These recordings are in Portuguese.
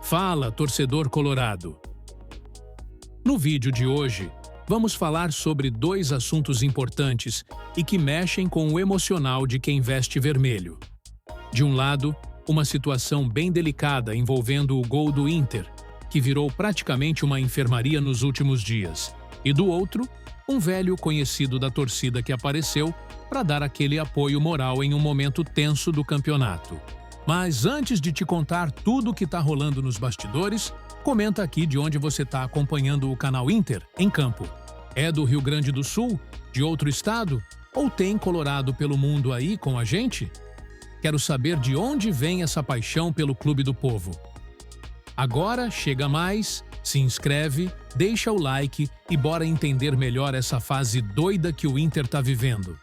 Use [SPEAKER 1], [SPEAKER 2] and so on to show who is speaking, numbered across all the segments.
[SPEAKER 1] Fala, torcedor colorado! No vídeo de hoje, vamos falar sobre dois assuntos importantes e que mexem com o emocional de quem veste vermelho. De um lado, uma situação bem delicada envolvendo o gol do Inter, que virou praticamente uma enfermaria nos últimos dias. E do outro, um velho conhecido da torcida que apareceu para dar aquele apoio moral em um momento tenso do campeonato. Mas antes de te contar tudo o que está rolando nos bastidores, comenta aqui de onde você está acompanhando o canal Inter em campo. É do Rio Grande do Sul? De outro estado? Ou tem colorado pelo mundo aí com a gente? Quero saber de onde vem essa paixão pelo Clube do Povo. Agora chega mais, se inscreve, deixa o like e bora entender melhor essa fase doida que o Inter está vivendo.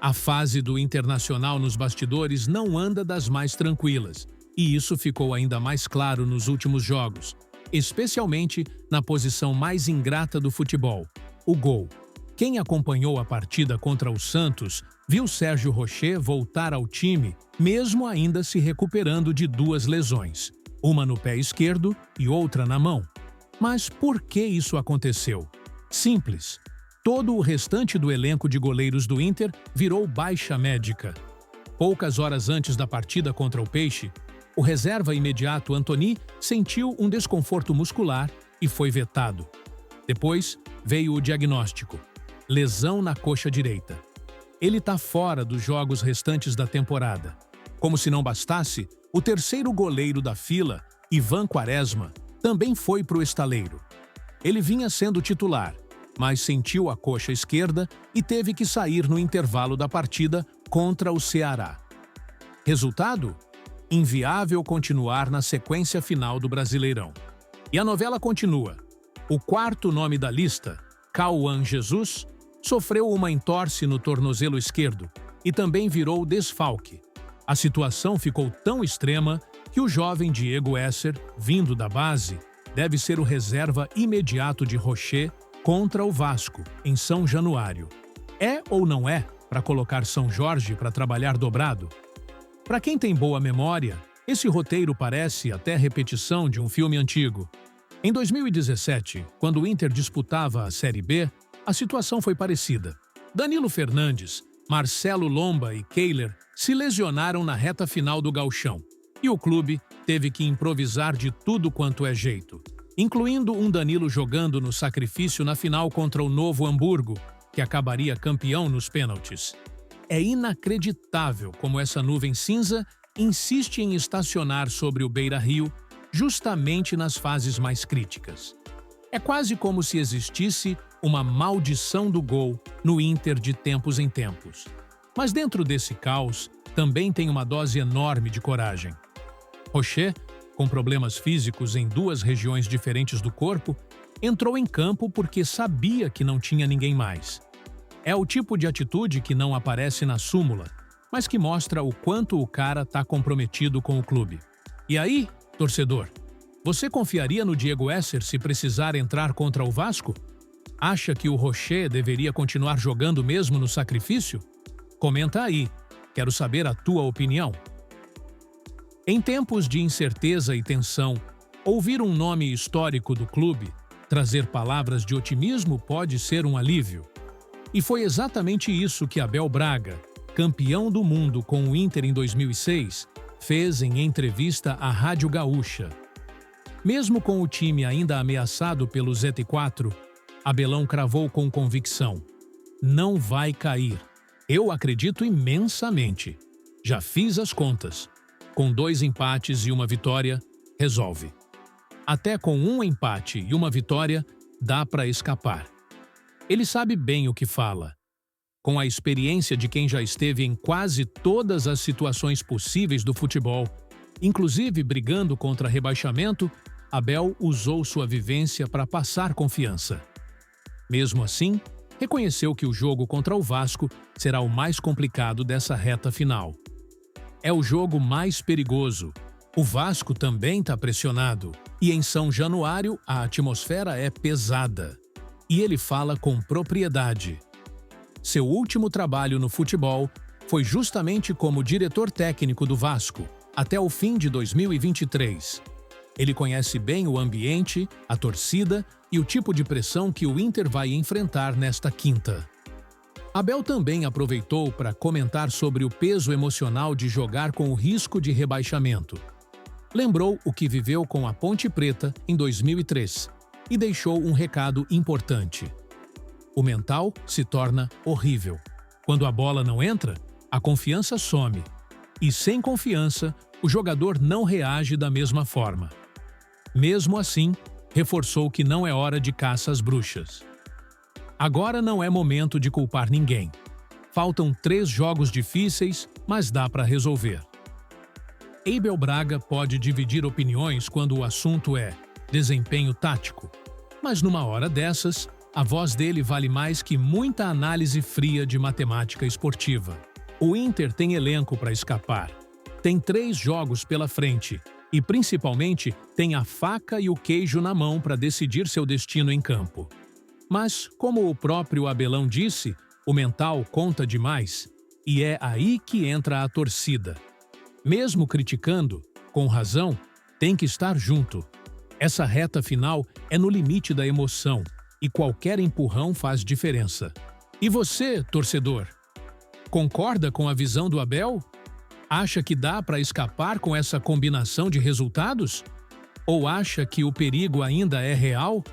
[SPEAKER 1] A fase do Internacional nos bastidores não anda das mais tranquilas, e isso ficou ainda mais claro nos últimos jogos, especialmente na posição mais ingrata do futebol, o gol. Quem acompanhou a partida contra o Santos viu Sérgio Rochet voltar ao time, mesmo ainda se recuperando de duas lesões, uma no pé esquerdo e outra na mão. Mas por que isso aconteceu? Simples. Todo o restante do elenco de goleiros do Inter virou baixa médica. Poucas horas antes da partida contra o Peixe, o reserva imediato Antony sentiu um desconforto muscular e foi vetado. Depois veio o diagnóstico: lesão na coxa direita. Ele está fora dos jogos restantes da temporada. Como se não bastasse, o terceiro goleiro da fila, Ivan Quaresma, também foi para o estaleiro. Ele vinha sendo titular, mas sentiu a coxa esquerda e teve que sair no intervalo da partida contra o Ceará. Resultado? Inviável continuar na sequência final do Brasileirão. E a novela continua. O quarto nome da lista, Cauã Jesus, sofreu uma entorse no tornozelo esquerdo e também virou desfalque. A situação ficou tão extrema que o jovem Diego Esser, vindo da base, deve ser o reserva imediato de Rochet contra o Vasco, em São Januário. É ou não é para colocar São Jorge para trabalhar dobrado? Para quem tem boa memória, esse roteiro parece até repetição de um filme antigo. Em 2017, quando o Inter disputava a Série B, a situação foi parecida. Danilo Fernandes, Marcelo Lomba e Kehler se lesionaram na reta final do Gauchão, e o clube teve que improvisar de tudo quanto é jeito, incluindo um Danilo jogando no sacrifício na final contra o Novo Hamburgo, que acabaria campeão nos pênaltis. É inacreditável como essa nuvem cinza insiste em estacionar sobre o Beira-Rio justamente nas fases mais críticas. É quase como se existisse uma maldição do gol no Inter de tempos em tempos. Mas dentro desse caos, também tem uma dose enorme de coragem. Rochet, com problemas físicos em duas regiões diferentes do corpo, entrou em campo porque sabia que não tinha ninguém mais. É o tipo de atitude que não aparece na súmula, mas que mostra o quanto o cara está comprometido com o clube. E aí, torcedor, você confiaria no Diego Esser se precisar entrar contra o Vasco? Acha que o Rochet deveria continuar jogando mesmo no sacrifício? Comenta aí, quero saber a tua opinião. Em tempos de incerteza e tensão, ouvir um nome histórico do clube, trazer palavras de otimismo pode ser um alívio. E foi exatamente isso que Abel Braga, campeão do mundo com o Inter em 2006, fez em entrevista à Rádio Gaúcha. Mesmo com o time ainda ameaçado pelo ZT4, Abelão cravou com convicção: não vai cair. Eu acredito imensamente. Já fiz as contas. Com 2 empates e uma vitória, resolve. Até com um empate e uma vitória, dá para escapar. Ele sabe bem o que fala. Com a experiência de quem já esteve em quase todas as situações possíveis do futebol, inclusive brigando contra rebaixamento, Abel usou sua vivência para passar confiança. Mesmo assim, reconheceu que o jogo contra o Vasco será o mais complicado dessa reta final. É o jogo mais perigoso. O Vasco também está pressionado. E em São Januário, a atmosfera é pesada. E ele fala com propriedade. Seu último trabalho no futebol foi justamente como diretor técnico do Vasco, até o fim de 2023. Ele conhece bem o ambiente, a torcida e o tipo de pressão que o Inter vai enfrentar nesta quinta. Abel também aproveitou para comentar sobre o peso emocional de jogar com o risco de rebaixamento. Lembrou o que viveu com a Ponte Preta em 2003 e deixou um recado importante. O mental se torna horrível. Quando a bola não entra, a confiança some. E sem confiança, o jogador não reage da mesma forma. Mesmo assim, reforçou que não é hora de caça às bruxas. Agora não é momento de culpar ninguém. Faltam 3 jogos difíceis, mas dá para resolver. Abel Braga pode dividir opiniões quando o assunto é desempenho tático, mas numa hora dessas, a voz dele vale mais que muita análise fria de matemática esportiva. O Inter tem elenco para escapar. Tem 3 jogos pela frente e, principalmente, tem a faca e o queijo na mão para decidir seu destino em campo. Mas, como o próprio Abelão disse, o mental conta demais e é aí que entra a torcida. Mesmo criticando, com razão, tem que estar junto. Essa reta final é no limite da emoção e qualquer empurrão faz diferença. E você, torcedor? Concorda com a visão do Abel? Acha que dá para escapar com essa combinação de resultados? Ou acha que o perigo ainda é real?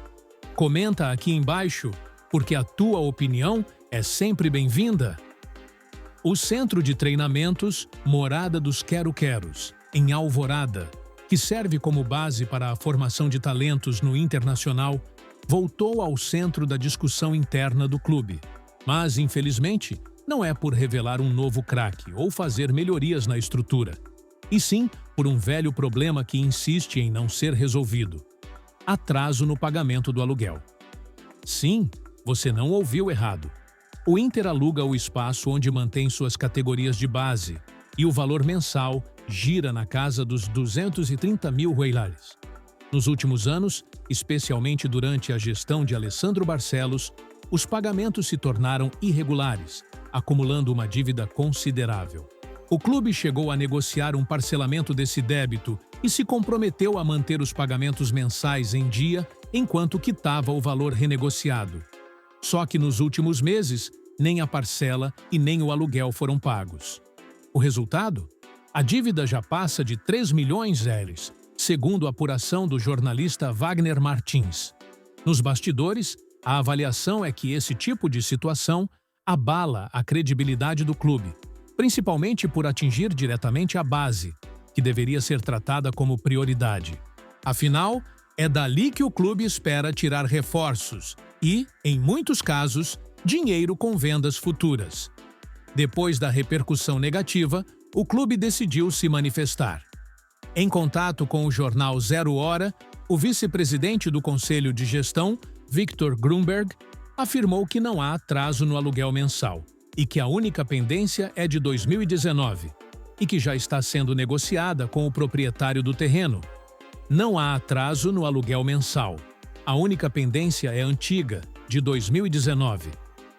[SPEAKER 1] Comenta aqui embaixo, porque a tua opinião é sempre bem-vinda. O Centro de Treinamentos Morada dos Quero-Queros, em Alvorada, que serve como base para a formação de talentos no Internacional, voltou ao centro da discussão interna do clube. Mas, infelizmente, não é por revelar um novo craque ou fazer melhorias na estrutura, e sim por um velho problema que insiste em não ser resolvido: atraso no pagamento do aluguel. Sim, você não ouviu errado. O Inter aluga o espaço onde mantém suas categorias de base e o valor mensal gira na casa dos 230 mil reais. Nos últimos anos, especialmente durante a gestão de Alessandro Barcelos, os pagamentos se tornaram irregulares, acumulando uma dívida considerável. O clube chegou a negociar um parcelamento desse débito e se comprometeu a manter os pagamentos mensais em dia enquanto quitava o valor renegociado. Só que nos últimos meses, nem a parcela e nem o aluguel foram pagos. O resultado? A dívida já passa de 3 milhões, segundo a apuração do jornalista Wagner Martins. Nos bastidores, a avaliação é que esse tipo de situação abala a credibilidade do clube, principalmente por atingir diretamente a base, que deveria ser tratada como prioridade. Afinal, é dali que o clube espera tirar reforços e, em muitos casos, dinheiro com vendas futuras. Depois da repercussão negativa, o clube decidiu se manifestar. Em contato com o jornal Zero Hora, o vice-presidente do Conselho de Gestão, Victor Grunberg, afirmou que não há atraso no aluguel mensal e que a única pendência é de 2019 e que já está sendo negociada com o proprietário do terreno. Não há atraso no aluguel mensal. A única pendência é antiga, de 2019.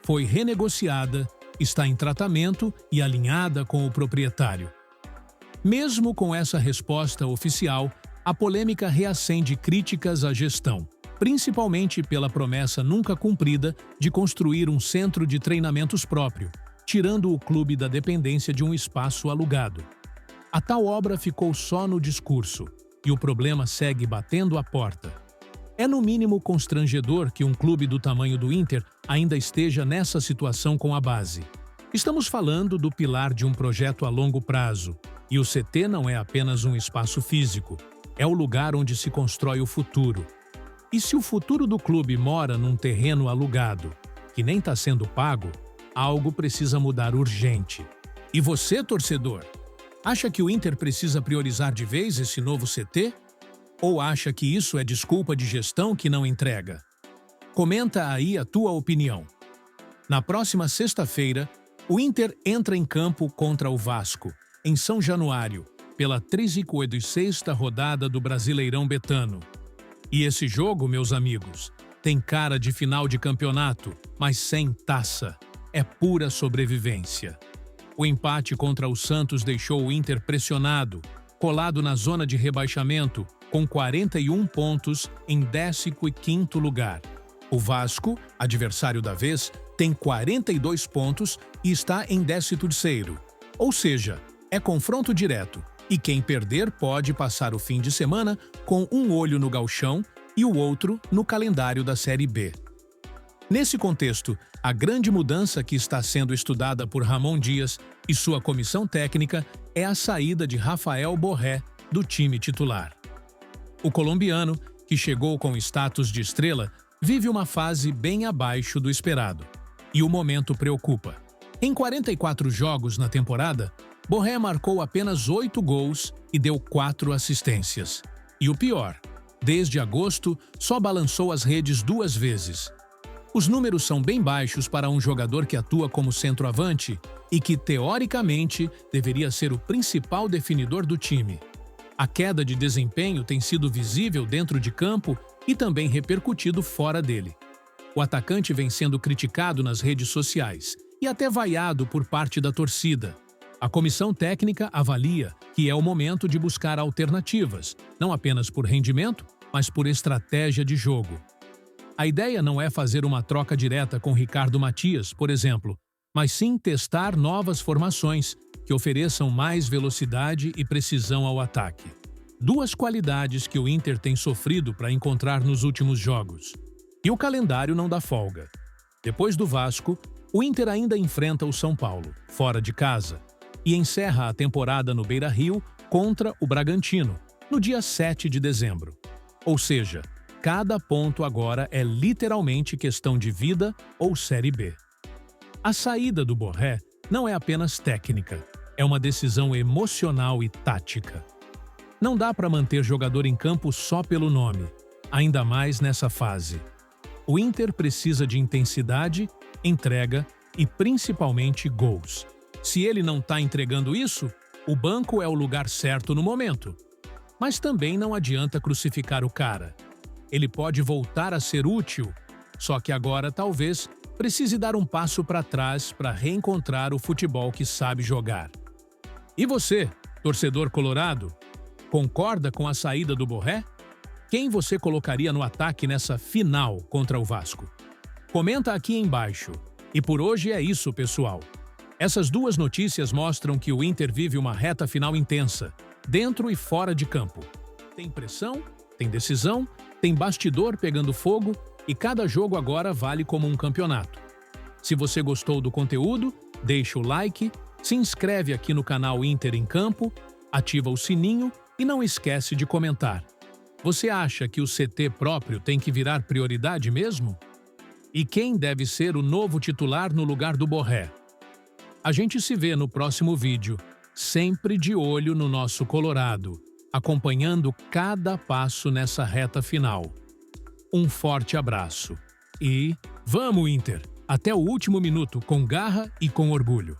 [SPEAKER 1] Foi renegociada, está em tratamento e alinhada com o proprietário. Mesmo com essa resposta oficial, a polêmica reacende críticas à gestão, principalmente pela promessa nunca cumprida de construir um centro de treinamentos próprio, tirando o clube da dependência de um espaço alugado. A tal obra ficou só no discurso, e o problema segue batendo à porta. É no mínimo constrangedor que um clube do tamanho do Inter ainda esteja nessa situação com a base. Estamos falando do pilar de um projeto a longo prazo, e o CT não é apenas um espaço físico, é o lugar onde se constrói o futuro. E se o futuro do clube mora num terreno alugado, que nem está sendo pago, algo precisa mudar urgente. E você, torcedor, acha que o Inter precisa priorizar de vez esse novo CT? Ou acha que isso é desculpa de gestão que não entrega? Comenta aí a tua opinião. Na próxima sexta-feira, o Inter entra em campo contra o Vasco, em São Januário, pela 36ª rodada do Brasileirão Betano. E esse jogo, meus amigos, Tem cara de final de campeonato, mas sem taça. É pura sobrevivência. O empate contra o Santos deixou o Inter pressionado, colado na zona de rebaixamento, com 41 pontos em 15º lugar. O Vasco, adversário da vez, tem 42 pontos e está em 13º. Ou seja, é confronto direto, e quem perder pode passar o fim de semana com um olho no gauchão e o outro no calendário da Série B. Nesse contexto, a grande mudança que está sendo estudada por Ramon Dias e sua comissão técnica é a saída de Rafael Borré do time titular. O colombiano, que chegou com status de estrela, vive uma fase bem abaixo do esperado. E o momento preocupa. Em 44 jogos na temporada, Borré marcou apenas 8 gols e deu 4 assistências. E o pior, desde agosto, só balançou as redes 2 vezes. Os números são bem baixos para um jogador que atua como centroavante e que, teoricamente, deveria ser o principal definidor do time. A queda de desempenho tem sido visível dentro de campo e também repercutido fora dele. O atacante vem sendo criticado nas redes sociais e até vaiado por parte da torcida. A comissão técnica avalia que é o momento de buscar alternativas, não apenas por rendimento, mas por estratégia de jogo. A ideia não é fazer uma troca direta com Ricardo Matias, por exemplo, mas sim testar novas formações que ofereçam mais velocidade e precisão ao ataque. 2 qualidades que o Inter tem sofrido para encontrar nos últimos jogos. E o calendário não dá folga. Depois do Vasco, o Inter ainda enfrenta o São Paulo, fora de casa, e encerra a temporada no Beira-Rio contra o Bragantino, no dia 7 de dezembro. Ou seja, cada ponto agora é literalmente questão de vida ou Série B. A saída do Borré não é apenas técnica, é uma decisão emocional e tática. Não dá para manter jogador em campo só pelo nome, ainda mais nessa fase. O Inter precisa de intensidade, entrega e principalmente gols. Se ele não está entregando isso, o banco é o lugar certo no momento. Mas também não adianta crucificar o cara. Ele pode voltar a ser útil, só que agora talvez precise dar um passo para trás para reencontrar o futebol que sabe jogar. E você, torcedor colorado, concorda com a saída do Borré? Quem você colocaria no ataque nessa final contra o Vasco? Comenta aqui embaixo. E por hoje é isso, pessoal. Essas 2 notícias mostram que o Inter vive uma reta final intensa, dentro e fora de campo. Tem pressão, tem decisão, tem bastidor pegando fogo e cada jogo agora vale como um campeonato. Se você gostou do conteúdo, deixa o like, se inscreve aqui no canal Inter em Campo, ativa o sininho e não esquece de comentar. Você acha que o CT próprio tem que virar prioridade mesmo? E quem deve ser o novo titular no lugar do Borré? A gente se vê no próximo vídeo, sempre de olho no nosso Colorado, acompanhando cada passo nessa reta final. Um forte abraço. E vamos, Inter! Até o último minuto, com garra e com orgulho.